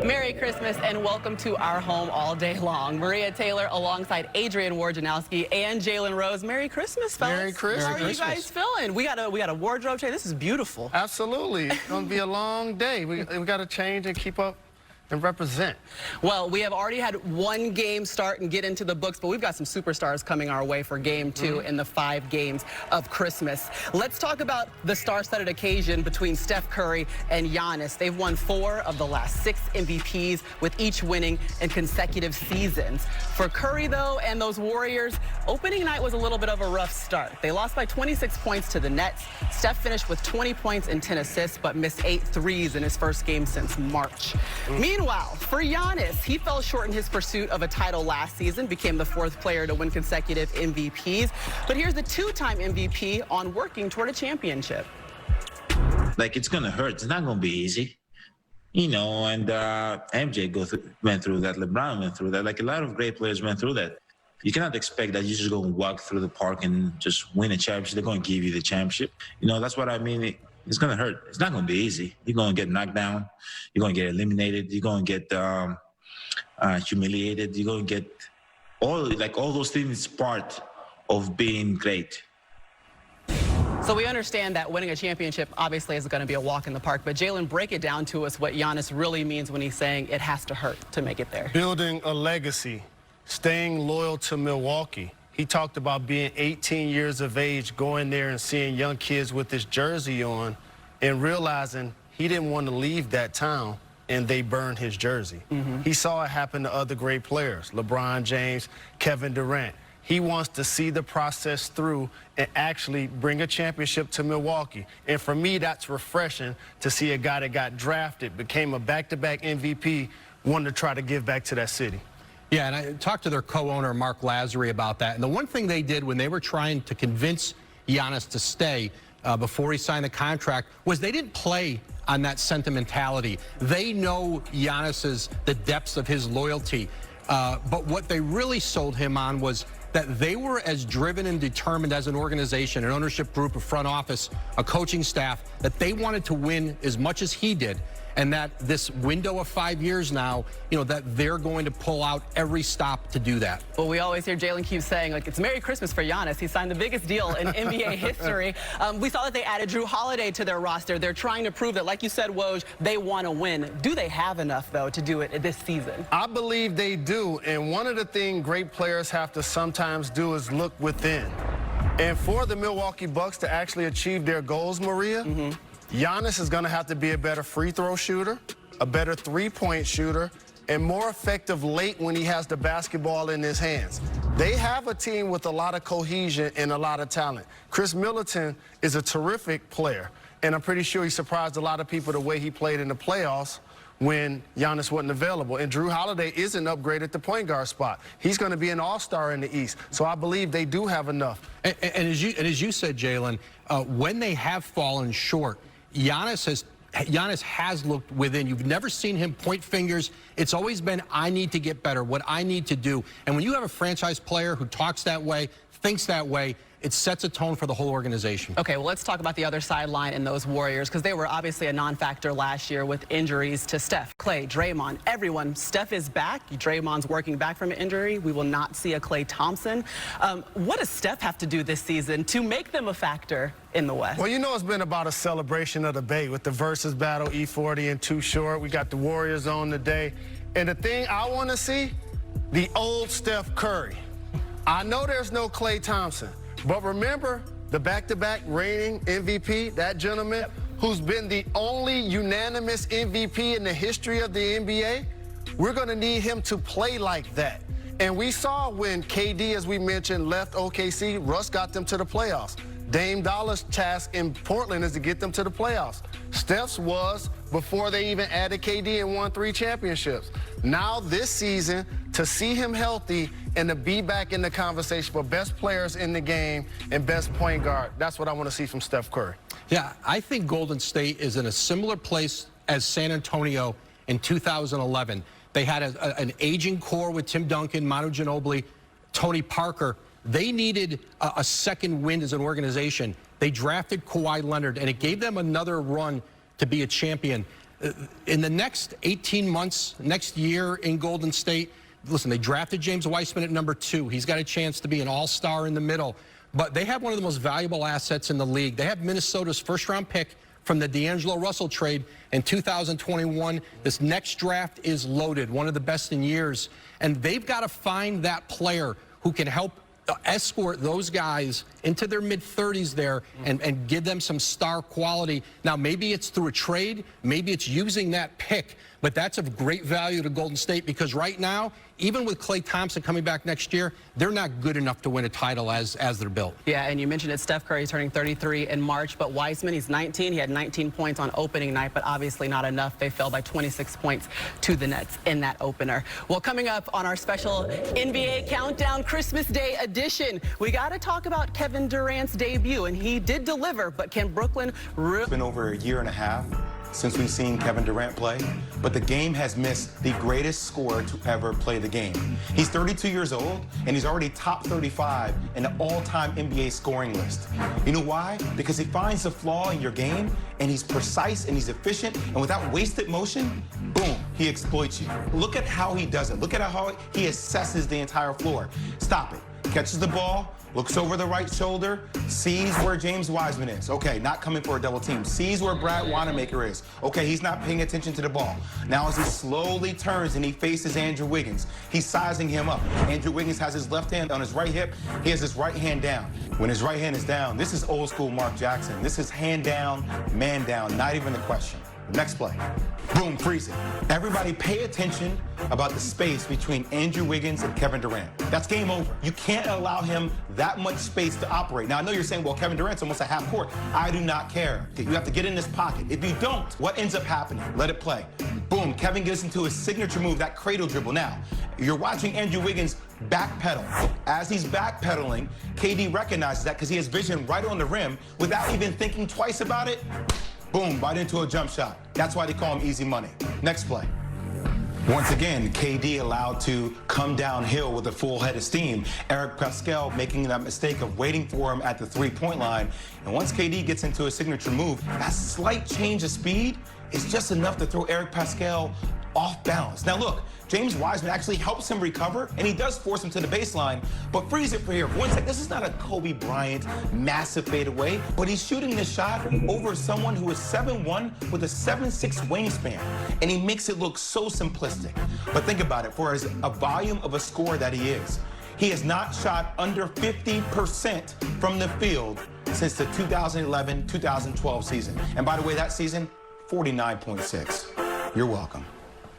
Merry Christmas and welcome to our home all day long. Maria Taylor alongside Adrian Wojnarowski and Jalen Rose. Merry Christmas, fellas. Merry Christmas. How are you guys feeling? We got a wardrobe change. This is beautiful. Absolutely. It's going to be a long day. We got to change and keep up and represent. Well, we have already had one game start and get into the books, but we've got some superstars coming our way for game 2 in the 5 games of Christmas. Let's talk about the star-studded occasion between Steph Curry and Giannis. They've won 4 of the last 6 MVPs, with each winning in consecutive seasons. For Curry, though, and those Warriors, opening night was a little bit of a rough start. They lost by 26 points to the Nets. Steph finished with 20 points and 10 assists, but missed 8 threes in his first game since March. Meanwhile, for Giannis, he fell short in his pursuit of a title last season, became the 4th player to win consecutive MVPs. But here's the 2-time MVP on working toward a championship. Like, it's going to hurt. It's not going to be easy. You know, and MJ went through that. LeBron went through that. Like, a lot of great players went through that. You cannot expect that you just go and walk through the park and just win a championship. They're going to give you the championship. You know, that's what I mean. It's going to hurt. It's not going to be easy. You're going to get knocked down. You're going to get eliminated. You're going to get humiliated. You're going to get all those things is part of being great. So we understand that winning a championship obviously is going to be a walk in the park. But Jalen, break it down to us what Giannis really means when he's saying it has to hurt to make it there. Building a legacy, staying loyal to Milwaukee. He talked about being 18 years of age, going there and seeing young kids with this jersey on and realizing he didn't want to leave that town, and they burned his jersey. He saw it happen to other great players, LeBron James, Kevin Durant. He wants to see the process through and actually bring a championship to Milwaukee. And for me, that's refreshing to see a guy that got drafted, became a back-to-back MVP, wanted to try to give back to that city. Yeah, and I talked to their co-owner, Mark Lazary, about that. And the one thing they did when they were trying to convince Giannis to stay before he signed the contract was they didn't play on that sentimentality. They know the depths of his loyalty. But what they really sold him on was that they were as driven and determined as an organization, an ownership group, a front office, a coaching staff, that they wanted to win as much as he did. And that this window of 5 years now, you know, that they're going to pull out every stop to do that. Well, we always hear Jalen keep saying, like, it's Merry Christmas for Giannis. He signed the biggest deal in NBA history. We saw that they added Jrue Holiday to their roster. They're trying to prove that, like you said, Woj, they want to win. Do they have enough, though, to do it this season? I believe they do. And one of the things great players have to sometimes do is look within. And for the Milwaukee Bucks to actually achieve their goals, Maria, Giannis is going to have to be a better free throw shooter, a better three-point shooter, and more effective late when he has the basketball in his hands. They have a team with a lot of cohesion and a lot of talent. Chris Middleton is a terrific player, and I'm pretty sure he surprised a lot of people the way he played in the playoffs when Giannis wasn't available. And Jrue Holiday is an upgrade at the point guard spot. He's going to be an all-star in the East. So I believe they do have enough. And as you said, Jalen, when they have fallen short, Giannis has looked within. You've never seen him point fingers. It's always been, I need to get better, what I need to do. And when you have a franchise player who talks that way, thinks that way, it sets a tone for the whole organization. Okay, well, let's talk about the other sideline in those Warriors, because they were obviously a non-factor last year with injuries to Steph, Klay, Draymond, everyone. Steph is back. Draymond's working back from an injury. We will not see a Klay Thompson. What does Steph have to do this season to make them a factor in the West? Well, you know, it's been about a celebration of the Bay with the versus battle, E40 and Too Short. We got the Warriors on today. And the thing I want to see, the old Steph Curry. I know there's no Klay Thompson, but remember the back-to-back reigning MVP, that gentleman who's been the only unanimous MVP in the history of the NBA? We're going to need him to play like that. And we saw when KD, as we mentioned, left OKC, Russ got them to the playoffs. Dame Dollar's task in Portland is to get them to the playoffs. Steph's was before they even added KD and won 3 championships. Now this season, to see him healthy and to be back in the conversation for best players in the game and best point guard, that's what I want to see from Steph Curry. Yeah, I think Golden State is in a similar place as San Antonio in 2011. They had an aging core with Tim Duncan, Manu Ginobili, Tony Parker. They needed a second wind as an organization. They drafted Kawhi Leonard, and it gave them another run to be a champion. in the next 18 months, next year in Golden State, listen, they drafted James Wiseman at number 2. He's got a chance to be an all-star in the middle. But they have one of the most valuable assets in the league. They have Minnesota's first-round pick from the D'Angelo Russell trade in 2021. This next draft is loaded, one of the best in years. And they've got to find that player who can help escort those guys into their mid-30s there and give them some star quality. Now, maybe it's through a trade, maybe it's using that pick, but that's of great value to Golden State because right now, even with Klay Thompson coming back next year, they're not good enough to win a title as they're built. Yeah, and you mentioned it, Steph Curry is turning 33 in March, but Wiseman, he's 19. He had 19 points on opening night, but obviously not enough. They fell by 26 points to the Nets in that opener. Well, coming up on our special NBA Countdown Christmas Day edition, we got to talk about Kevin Durant's debut, and he did deliver, but can Brooklyn... It's been over a year and a half since we've seen Kevin Durant play, but the game has missed the greatest scorer to ever play the game. He's 32 years old, and he's already top 35 in the all-time NBA scoring list. You know why? Because he finds the flaw in your game, and he's precise, and he's efficient, and without wasted motion, boom, he exploits you. Look at how he does it. Look at how he assesses the entire floor. Stop it. Catches the ball, looks over the right shoulder, sees where James Wiseman is. Okay, not coming for a double team. Sees where Brad Wanamaker is. Okay, he's not paying attention to the ball. Now as he slowly turns and he faces Andrew Wiggins, he's sizing him up. Andrew Wiggins has his left hand on his right hip. He has his right hand down. When his right hand is down, this is old school Mark Jackson. This is hand down, man down, not even a question. Next play. Boom, freeze it. Everybody pay attention about the space between Andrew Wiggins and Kevin Durant. That's game over. You can't allow him that much space to operate. Now, I know you're saying, well, Kevin Durant's almost a half court. I do not care. You have to get in this pocket. If you don't, what ends up happening? Let it play. Boom, Kevin gets into his signature move, that cradle dribble. Now, you're watching Andrew Wiggins backpedal. As he's backpedaling, KD recognizes that because he has vision right on the rim without even thinking twice about it. Boom, right into a jump shot. That's why they call him easy money. Next play. Once again, KD allowed to come downhill with a full head of steam. Eric Pascal making that mistake of waiting for him at the three-point line. And once KD gets into a signature move, that slight change of speed is just enough to throw Eric Pascal off balance. Now look, James Wiseman actually helps him recover, and he does force him to the baseline, but freeze it for here. 1 sec, this is not a Kobe Bryant massive fadeaway, but he's shooting this shot over someone who is 7'1" with a 7'6" wingspan, and he makes it look so simplistic. But think about it, for as a volume of a scorer that he has not shot under 50% from the field since the 2011-2012 season. And by the way, that season, 49.6. You're welcome.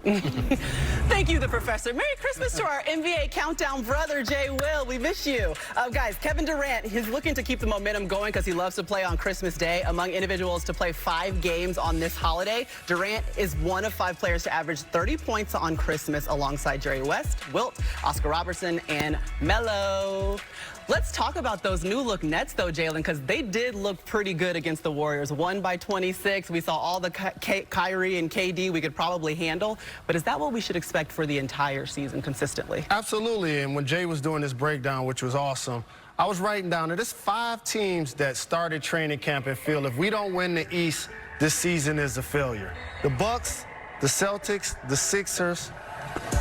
Thank you, the professor. Merry Christmas to our NBA Countdown brother, Jay Will. We miss you. Guys, Kevin Durant, he's looking to keep the momentum going because he loves to play on Christmas Day. Among individuals to play 5 games on this holiday, Durant is one of 5 players to average 30 points on Christmas alongside Jerry West, Wilt, Oscar Robertson, and Melo. Let's talk about those new-look Nets, though, Jalen, because they did look pretty good against the Warriors. Won by 26. We saw all the Kyrie and KD we could probably handle. But is that what we should expect for the entire season consistently? Absolutely. And when Jay was doing this breakdown, which was awesome, I was writing down that there's 5 teams that started training camp and feel if we don't win the East, this season is a failure. The Bucks, the Celtics, the Sixers,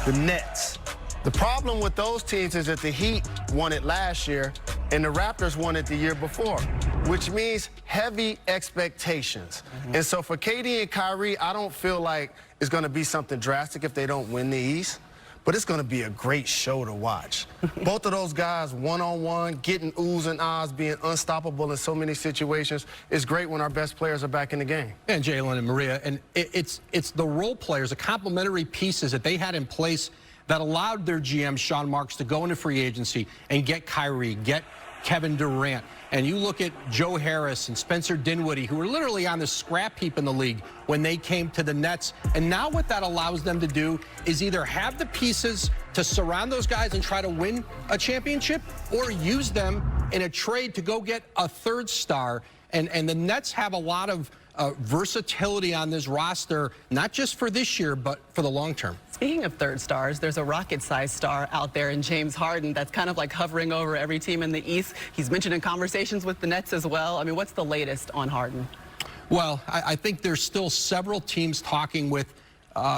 the Nets. The problem with those teams is that the Heat won it last year and the Raptors won it the year before, which means heavy expectations. And so for KD and Kyrie, I don't feel like it's going to be something drastic if they don't win the East, but it's going to be a great show to watch. Both of those guys one-on-one, getting oohs and ahs, being unstoppable in so many situations is great when our best players are back in the game. And Jalen and Maria, and it's the role players, the complementary pieces that they had in place that allowed their GM, Sean Marks, to go into free agency and get Kyrie, get Kevin Durant. And you look at Joe Harris and Spencer Dinwiddie, who were literally on the scrap heap in the league when they came to the Nets. And now what that allows them to do is either have the pieces to surround those guys and try to win a championship, or use them in a trade to go get a 3rd star. And the Nets have a lot of versatility on this roster, not just for this year, but for the long term. Speaking of 3rd stars, there's a rocket-sized star out there in James Harden that's kind of like hovering over every team in the East. He's mentioned in conversations with the Nets as well. I mean, what's the latest on Harden? Well, I think there's still several teams talking with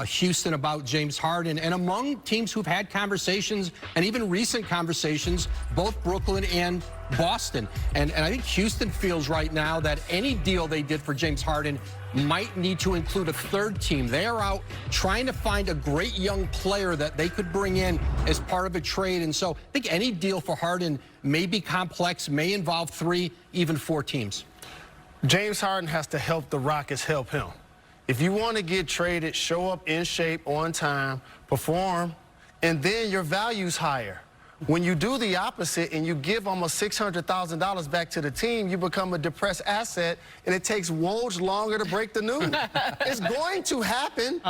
Houston about James Harden, and among teams who've had conversations and even recent conversations, both Brooklyn and Boston. And I think Houston feels right now that any deal they did for James Harden might need to include a third team. They are out trying to find a great young player that they could bring in as part of a trade. And so I think any deal for Harden may be complex, may involve 3, even 4 teams. James Harden has to help the Rockets help him. If you want to get traded, show up in shape, on time, perform, and then your value's higher. When you do the opposite and you give almost $600,000 back to the team, you become a depressed asset, and it takes Woj longer to break the news. It's going to happen,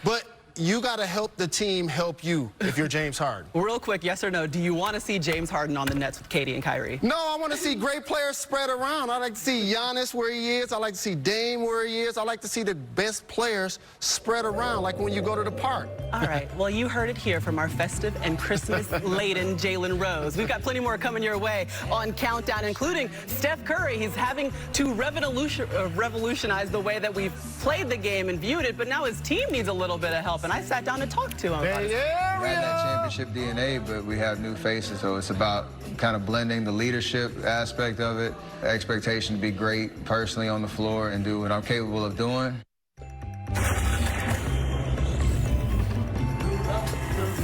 but you got to help the team help you if you're James Harden. Real quick, yes or no, do you want to see James Harden on the Nets with Katie and Kyrie? No, I want to see great players spread around. I like to see Giannis where he is. I like to see Dame where he is. I like to see the best players spread around, like when you go to the park. All right, well, you heard it here from our festive and Christmas-laden Jalen Rose. We've got plenty more coming your way on Countdown, including Steph Curry. He's having to revolutionize the way that we've played the game and viewed it, but now his team needs a little bit of help. And I sat down to talk to him. We have that championship DNA, but we have new faces, so it's about kind of blending the leadership aspect of it, the expectation to be great personally on the floor and do what I'm capable of doing.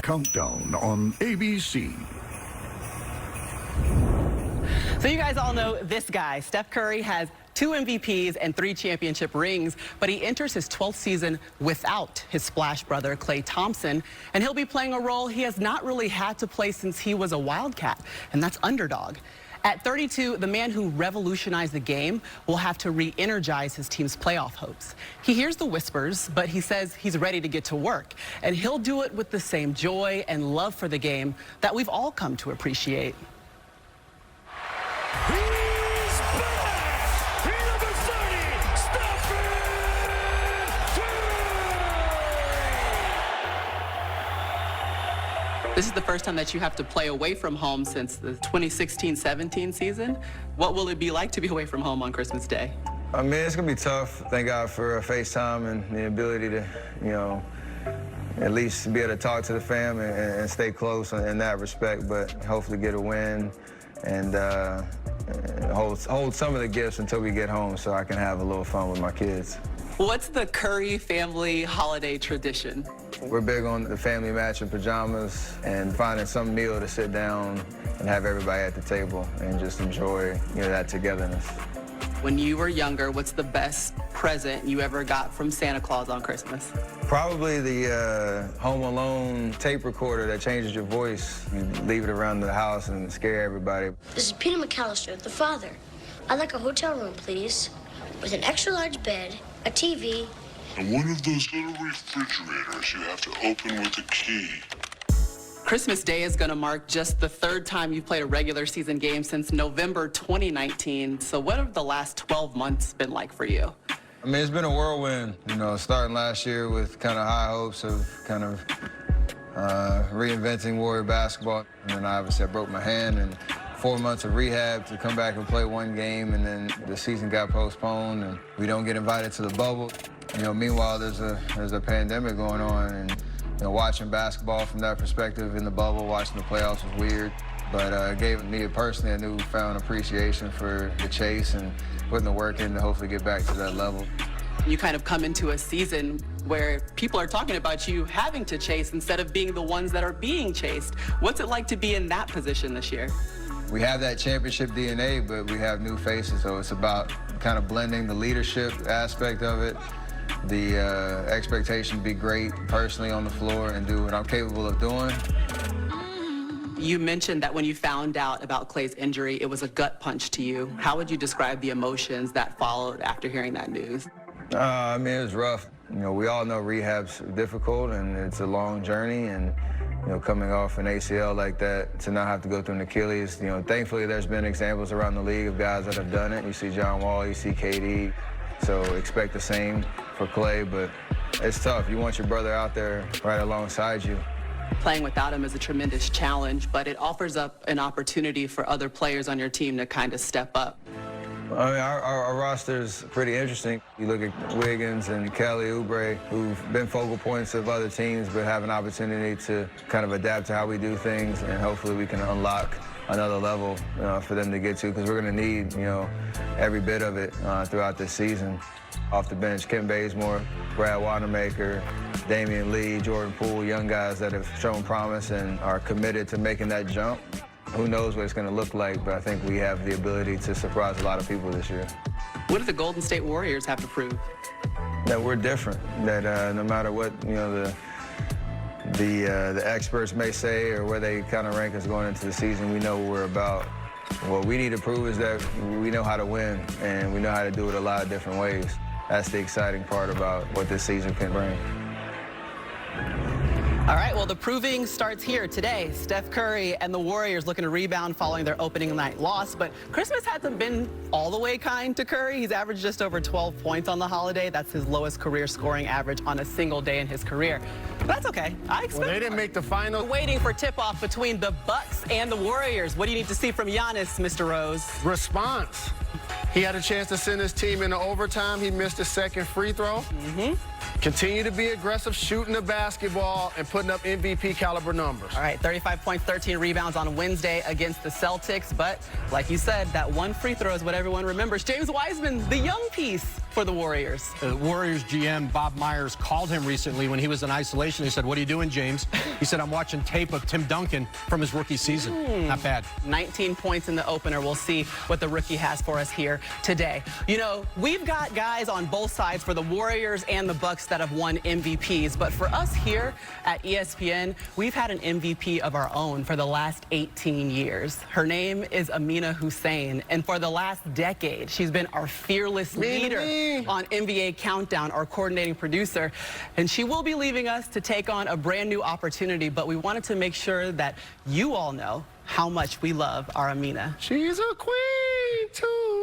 Countdown on ABC. So you guys all know this guy. Steph Curry has 2 MVPs and 3 championship rings, but he enters his 12th season without his splash brother, Klay Thompson, and he'll be playing a role he has not really had to play since he was a Wildcat, and that's underdog. At 32, the man who revolutionized the game will have to re-energize his team's playoff hopes. He hears the whispers, but he says he's ready to get to work, and he'll do it with the same joy and love for the game that we've all come to appreciate. This is the first time that you have to play away from home since the 2016-17 season. What will it be like to be away from home on Christmas Day? I mean, it's going to be tough. Thank God for FaceTime and the ability to, you know, at least be able to talk to the fam and stay close in that respect, but hopefully get a win and hold some of the gifts until we get home so I can have a little fun with my kids. What's the Curry family holiday tradition? We're big on the family matching pajamas and finding some meal to sit down and have everybody at the table and just enjoy, you know, that togetherness. When you were younger, what's the best present you ever got from Santa Claus on Christmas? Probably the Home Alone tape recorder that changes your voice. You leave it around the house and scare everybody. This is Peter McAllister, the father. I'd like a hotel room, please, with an extra large bed, a TV, And one of those little refrigerators you have to open with a key. Christmas Day is going to mark just the 3rd time you've played a regular season game since November 2019. So what have the last 12 months been like for you? I mean, it's been a whirlwind, you know, starting last year with kind of high hopes of kind of reinventing Warrior basketball. And then obviously I broke my hand and 4 months of rehab to come back and play 1 game, and then the season got postponed and we don't get invited to the bubble. You know, meanwhile, there's a pandemic going on, and you know, watching basketball from that perspective in the bubble, watching the playoffs was weird, but it gave me personally a newfound appreciation for the chase and putting the work in to hopefully get back to that level. You kind of come into a season where people are talking about you having to chase instead of being the ones that are being chased. What's it like to be in that position this year? We have that championship DNA, but we have new faces, so it's about kind of blending the leadership aspect of it, the expectation to be great personally on the floor and do what I'm capable of doing. You mentioned that when you found out about Klay's injury, it was a gut punch to you. How would you describe the emotions that followed after hearing that news? I mean, it was rough. You know, we all know rehab's difficult and it's a long journey, and you know, coming off an ACL like that, to not have to go through an Achilles, you know, thankfully there's been examples around the league of guys that have done it. You see John Wall, you see KD, so expect the same for Klay, but it's tough. You want your brother out there right alongside you. Playing without him is a tremendous challenge, but it offers up an opportunity for other players on your team to kind of step up. I mean, our roster's pretty interesting. You look at Wiggins and Kelly Oubre, who've been focal points of other teams, but have an opportunity to kind of adapt to how we do things, and hopefully we can unlock another level for them to get to, because we're going to need, every bit of it throughout this season. Off the bench, Kim Bazemore, Brad Wanamaker, Damian Lee, Jordan Poole, young guys that have shown promise and are committed to making that jump. Who knows what it's going to look like, but I think we have the ability to surprise a lot of people this year. What do the Golden State Warriors have to prove? That we're different, that no matter what, the experts may say or where they kind of rank us going into the season, we know what we're about. What we need to prove is that we know how to win, and we know how to do it a lot of different ways. That's the exciting part about what this season can bring. All right, well, the proving starts here today. Steph Curry and the Warriors looking to rebound following their opening night loss, but Christmas hasn't been all the way kind to Curry. He's averaged just over 12 points on the holiday. That's his lowest career scoring average on a single day in his career. But that's okay. I expect Well, they didn't make the final. We're waiting for tip-off between the Bucks and the Warriors. What do you need to see from Giannis, Mr. Rose? Response. He had a chance to send his team into overtime. He missed his second free throw. Continue to be aggressive, shooting the basketball and putting up MVP caliber numbers. All right, 35 points, 13 rebounds on Wednesday against the Celtics. But like you said, that one free throw is what everyone remembers. James Wiseman, the young piece for the Warriors. The Warriors GM, Bob Myers, called him recently when he was in isolation. He said, "What are you doing, James?" He said, "I'm watching tape of Tim Duncan from his rookie season." Not bad. 19 points in the opener. We'll see what the rookie has for us here today. We've got guys on both sides for the Warriors and the Bucks that have won MVPs. But for us here at ESPN, we've had an MVP of our own for the last 18 years. Her name is Amina Hussein. And for the last decade, she's been our fearless leader on NBA Countdown, our coordinating producer. And she will be leaving us to take on a brand new opportunity. But we wanted to make sure that you all know how much we love our Amina. She's a queen, too.